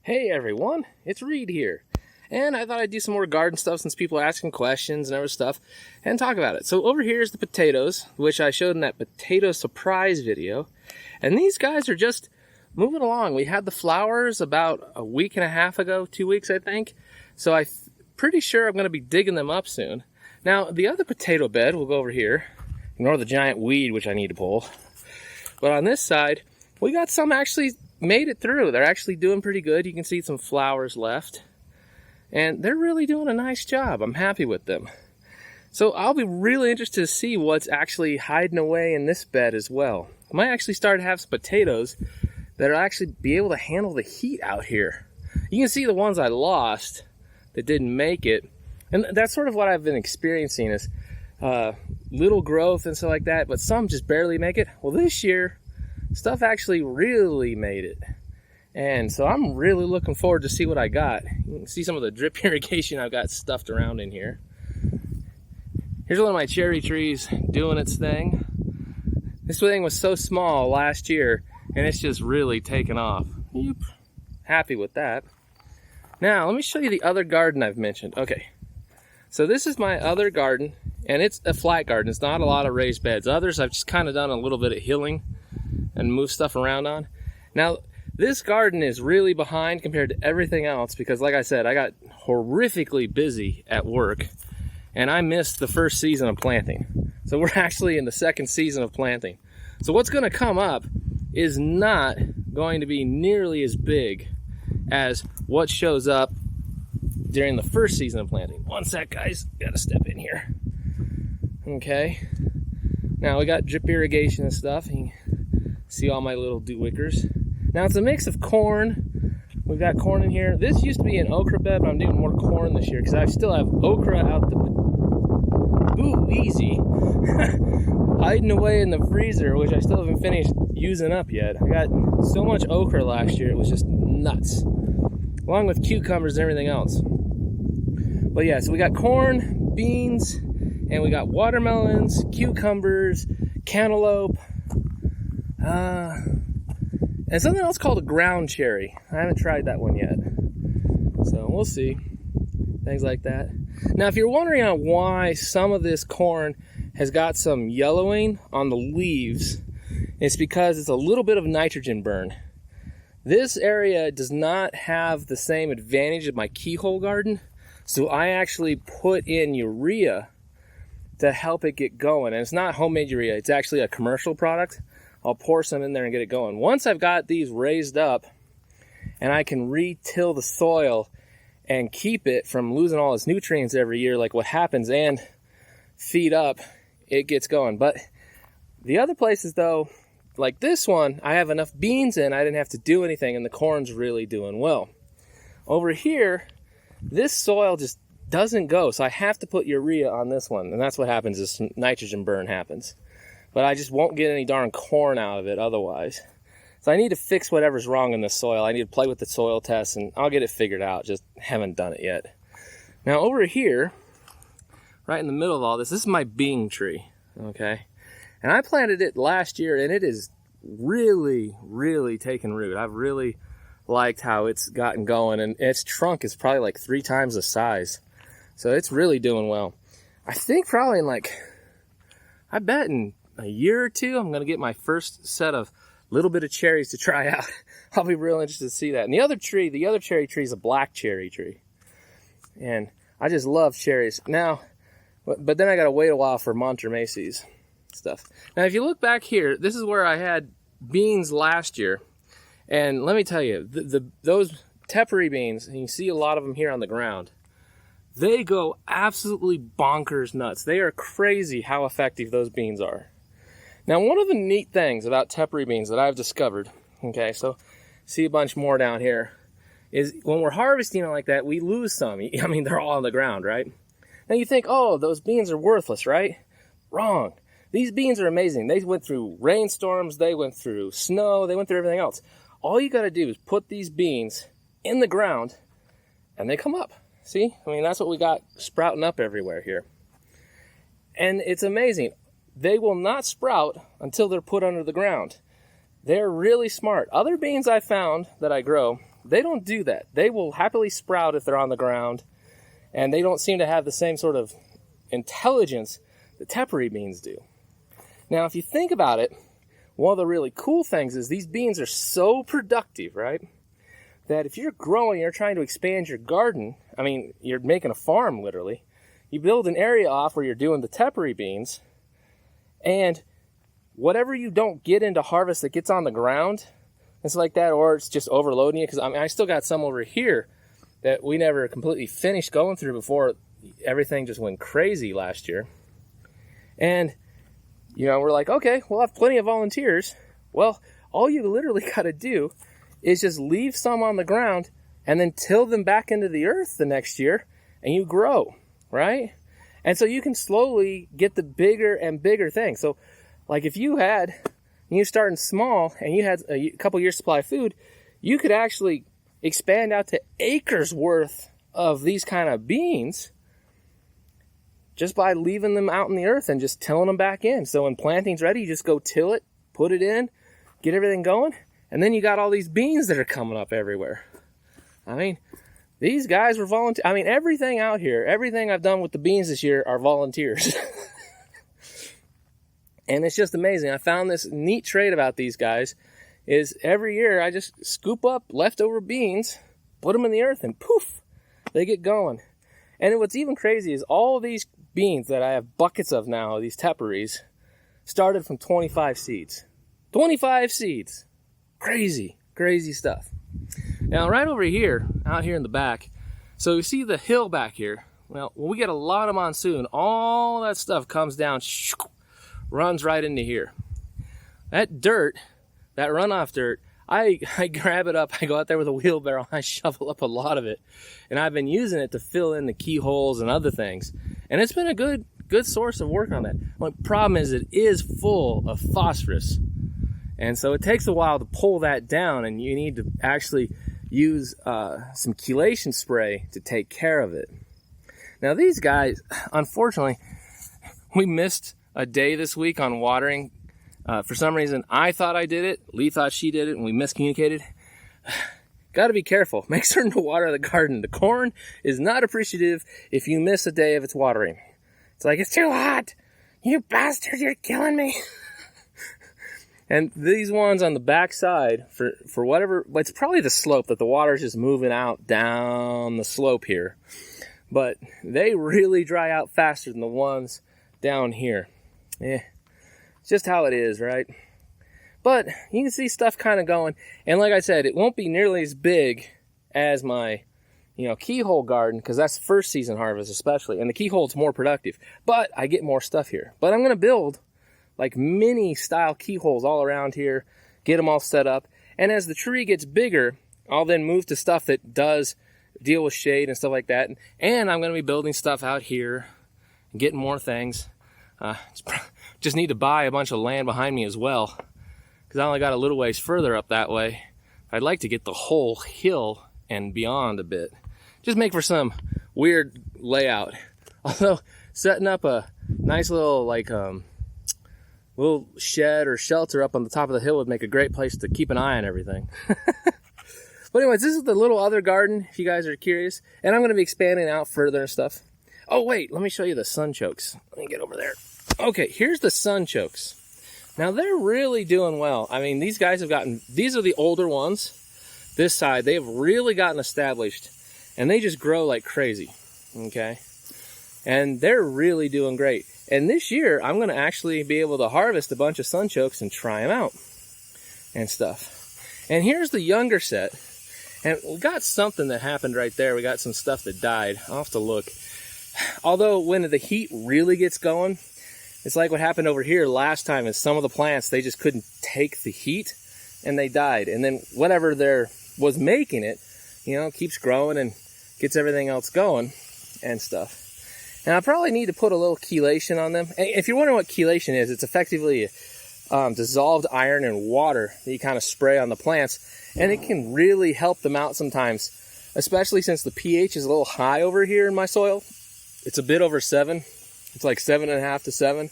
Hey everyone, it's Reed here. And I thought I'd do some more garden stuff since people are asking questions and other stuff and talk about it. So over here is the potatoes, which I showed in that potato surprise video. And these guys are just moving along. We had the flowers about a week and a half ago, 2 weeks I think. So I'm pretty sure I'm going to be digging them up soon. Now the other potato bed, we'll go over here. Ignore the giant weed which I need to pull. But on this side, we got some actually made it through. They're actually doing pretty good. You can see some flowers left. And they're really doing a nice job. I'm happy with them. So I'll be really interested to see what's actually hiding away in this bed as well. I might actually start to have some potatoes that'll actually be able to handle the heat out here. You can see the ones I lost that didn't make it. And that's sort of what I've been experiencing is little growth and stuff like that, but some just barely make it. Well, this year, stuff actually really made it. And so I'm really looking forward to see what I got. You can see some of the drip irrigation I've got stuffed around in here. Here's one of my cherry trees doing its thing. This thing was so small last year, and it's just really taken off. Yep. Happy with that. Now, let me show you the other garden I've mentioned. Okay, so this is my other garden, and it's a flat garden. It's not a lot of raised beds. Others I've just kind of done a little bit of hilling and move stuff around on. Now, this garden is really behind compared to everything else because, like I said, I got horrifically busy at work and I missed the first season of planting. So we're actually in the second season of planting. So what's going to come up is not going to be nearly as big as what shows up during the first season of planting. One sec, guys. Gotta step in here. Okay. Now we got drip irrigation and stuff. You can see all my little doowickers. Now it's a mix of corn. We've got corn in here. This used to be an okra bed, but I'm doing more corn this year because I still have okra out the... Ooh, easy. Hiding away in the freezer, which I still haven't finished using up yet. I got so much okra last year, it was just nuts. Along with cucumbers and everything else. But yeah, so we got corn, beans, and we got watermelons, cucumbers, cantaloupe, and something else called a ground cherry. I haven't tried that one yet. So we'll see. Things like that. Now, if you're wondering on why some of this corn has got some yellowing on the leaves, it's because it's a little bit of nitrogen burn. This area does not have the same advantage of my keyhole garden, so I actually put in urea to help it get going. And it's not homemade urea, it's actually a commercial product. I'll pour some in there and get it going. Once I've got these raised up and I can re-till the soil and keep it from losing all its nutrients every year like what happens and feed up, it gets going. But the other places though, like this one, I have enough beans in, I didn't have to do anything and the corn's really doing well. Over here, this soil just doesn't go, so I have to put urea on this one, and that's what happens is nitrogen burn happens. But I just won't get any darn corn out of it otherwise. So I need to fix whatever's wrong in the soil. I need to play with the soil tests, and I'll get it figured out. Just haven't done it yet. Now over here, right in the middle of all this, this is my bean tree, okay? And I planted it last year, and it is really, really taken root. I've really liked how it's gotten going, and its trunk is probably like 3 times the size. So it's really doing well. I think probably in I bet in a year or two, I'm going to get my first set of little bit of cherries to try out. I'll be real interested to see that. And the other cherry tree is a black cherry tree. And I just love cherries. Now, but then I got to wait a while for Montermaces stuff. Now, if you look back here, this is where I had beans last year. And let me tell you, those tepary beans, and you see a lot of them here on the ground, they go absolutely bonkers nuts. They are crazy how effective those beans are. Now, one of the neat things about tepary beans that I've discovered, okay, so see a bunch more down here, is when we're harvesting it like that, we lose some. I mean, they're all on the ground, right? Now you think, oh, those beans are worthless, right? Wrong. These beans are amazing. They went through rainstorms, they went through snow, they went through everything else. All you gotta do is put these beans in the ground and they come up. See? I mean, that's what we got sprouting up everywhere here. And it's amazing. They will not sprout until they're put under the ground. They're really smart. Other beans I found that I grow, they don't do that. They will happily sprout if they're on the ground, and they don't seem to have the same sort of intelligence that tepary beans do. Now, if you think about it, one of the really cool things is these beans are so productive, right? That if you're growing, you're trying to expand your garden, I mean, you're making a farm literally, you build an area off where you're doing the tepary beans, and whatever you don't get into harvest that gets on the ground, and stuff like that, or it's just overloading you, because I mean, I still got some over here that we never completely finished going through before everything just went crazy last year. And, you know, we're like, okay, we'll have plenty of volunteers. Well, all you literally got to do is just leave some on the ground and then till them back into the earth the next year, and you grow, right? And so you can slowly get the bigger and bigger thing. So, like if you're starting small and you had a couple years supply of food, you could actually expand out to acres worth of these kind of beans just by leaving them out in the earth and just tilling them back in. So when planting's ready, you just go till it, put it in, get everything going, and then you got all these beans that are coming up everywhere. I mean, these guys were volunteer. I mean, everything out here, everything I've done with the beans this year are volunteers. And it's just amazing. I found this neat trait about these guys is every year I just scoop up leftover beans, put them in the earth, and poof, they get going. And what's even crazy is all these beans that I have buckets of now, these teparies, started from 25 seeds. 25 seeds. Crazy, crazy stuff. Now, right over here, out here in the back, so you see the hill back here. Well, when we get a lot of monsoon, all that stuff comes down, runs right into here. That dirt, that runoff dirt, I grab it up, I go out there with a wheelbarrow, I shovel up a lot of it, and I've been using it to fill in the keyholes and other things. And it's been a good source of work on that. The problem is it is full of phosphorus. And so it takes a while to pull that down, and you need to actually use some chelation spray to take care of it. Now these guys, unfortunately, we missed a day this week on watering. For some reason, I thought I did it, Lee thought she did it, and we miscommunicated. Got to be careful. Make certain to water the garden. The corn is not appreciative if you miss a day of its watering. It's like, it's too hot. You bastard, you're killing me. And these ones on the back side, for whatever, it's probably the slope that the water's just moving out down the slope here. But they really dry out faster than the ones down here. It's just how it is, right? But you can see stuff kind of going. And like I said, it won't be nearly as big as my, keyhole garden, because that's first season harvest especially. And the keyhole's more productive. But I get more stuff here. But I'm going to build like mini style keyholes all around here, get them all set up. And as the tree gets bigger, I'll then move to stuff that does deal with shade and stuff like that. And I'm going to be building stuff out here and getting more things. Just need to buy a bunch of land behind me as well, because I only got a little ways further up that way. I'd like to get the whole hill and beyond a bit. Just make for some weird layout. Although setting up a nice little little shed or shelter up on the top of the hill would make a great place to keep an eye on everything. But anyways, this is the little other garden, if you guys are curious. And I'm going to be expanding out further and stuff. Oh, wait, let me show you the sunchokes. Let me get over there. Okay, here's the sunchokes. Now, they're really doing well. I mean, these guys these are the older ones. This side, they have really gotten established. And they just grow like crazy, okay? And they're really doing great. And this year, I'm going to actually be able to harvest a bunch of sunchokes and try them out and stuff. And here's the younger set. And we got something that happened right there. We got some stuff that died. I'll have to look. Although when the heat really gets going, it's like what happened over here last time is some of the plants, they just couldn't take the heat and they died. And then whatever there was making it, keeps growing and gets everything else going and stuff. And I probably need to put a little chelation on them. And if you're wondering what chelation is, it's effectively dissolved iron and water that you kind of spray on the plants. And it can really help them out sometimes, especially since the pH is a little high over here in my soil. It's a bit over 7. It's like 7.5 to 7.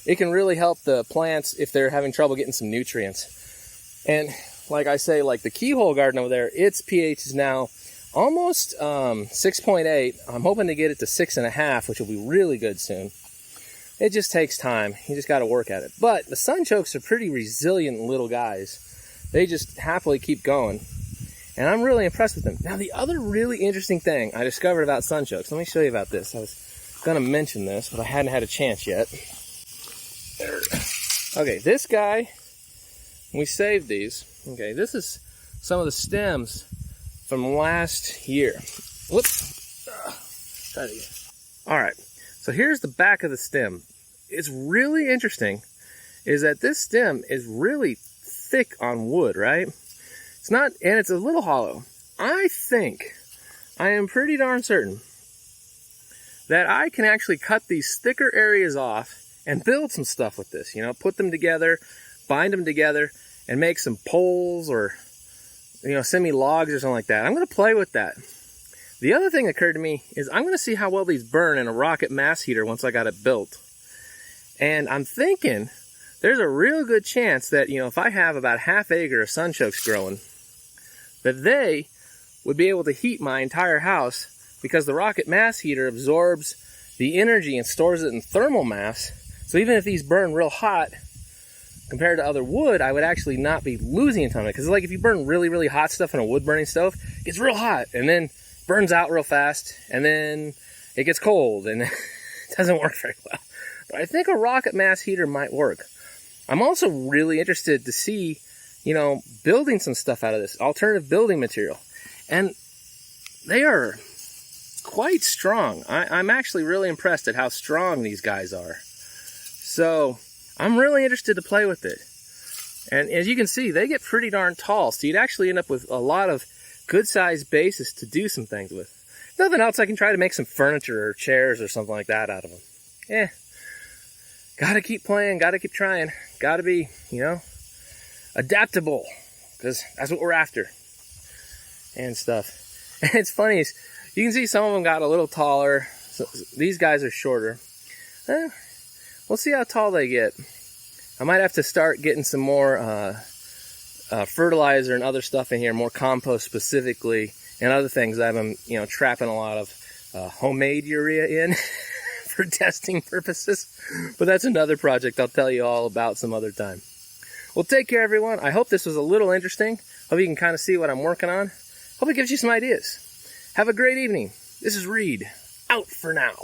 It can really help the plants if they're having trouble getting some nutrients. And like I say, like the keyhole garden over there, its pH is now almost 6.8. I'm hoping to get it to 6.5, which will be really good soon. It just takes time. You just got to work at it. But the sunchokes are pretty resilient little guys. They just happily keep going. And I'm really impressed with them. Now, the other really interesting thing I discovered about sunchokes, let me show you about this. I was going to mention this, but I hadn't had a chance yet. Okay, this guy, we saved these. Okay, this is some of the stems from last year. Whoops. Try it again. All right, so here's the back of the stem. It's really interesting is that this stem is really thick on wood, right? It's not, and it's a little hollow. I am pretty darn certain that I can actually cut these thicker areas off and build some stuff with this, you know, put them together, bind them together, and make some poles or, you know, semi-logs or something like that. I'm going to play with that. The other thing that occurred to me is I'm going to see how well these burn in a rocket mass heater once I got it built. And I'm thinking there's a real good chance that, you know, if I have about half acre of sunchokes growing, that they would be able to heat my entire house because the rocket mass heater absorbs the energy and stores it in thermal mass. So even if these burn real hot compared to other wood, I would actually not be losing a ton of it. Because like if you burn really, really hot stuff in a wood burning stove, it gets real hot and then burns out real fast and then it gets cold and it doesn't work very well. But I think a rocket mass heater might work. I'm also really interested to see, you know, building some stuff out of this, alternative building material. And they are quite strong. I'm actually really impressed at how strong these guys are. So I'm really interested to play with it. And as you can see, they get pretty darn tall. So you'd actually end up with a lot of good-sized bases to do some things with. If nothing else, I can try to make some furniture or chairs or something like that out of them. Yeah. Gotta keep playing, gotta keep trying. Gotta be, you know, adaptable. Because that's what we're after. And stuff. And it's funny, you can see some of them got a little taller. So these guys are shorter. We'll see how tall they get. I might have to start getting some more fertilizer and other stuff in here, more compost specifically, and other things. I've been, you know, trapping a lot of homemade urea in for testing purposes. But that's another project I'll tell you all about some other time. Well, take care, everyone. I hope this was a little interesting. Hope you can kind of see what I'm working on. Hope it gives you some ideas. Have a great evening. This is Reed, out for now.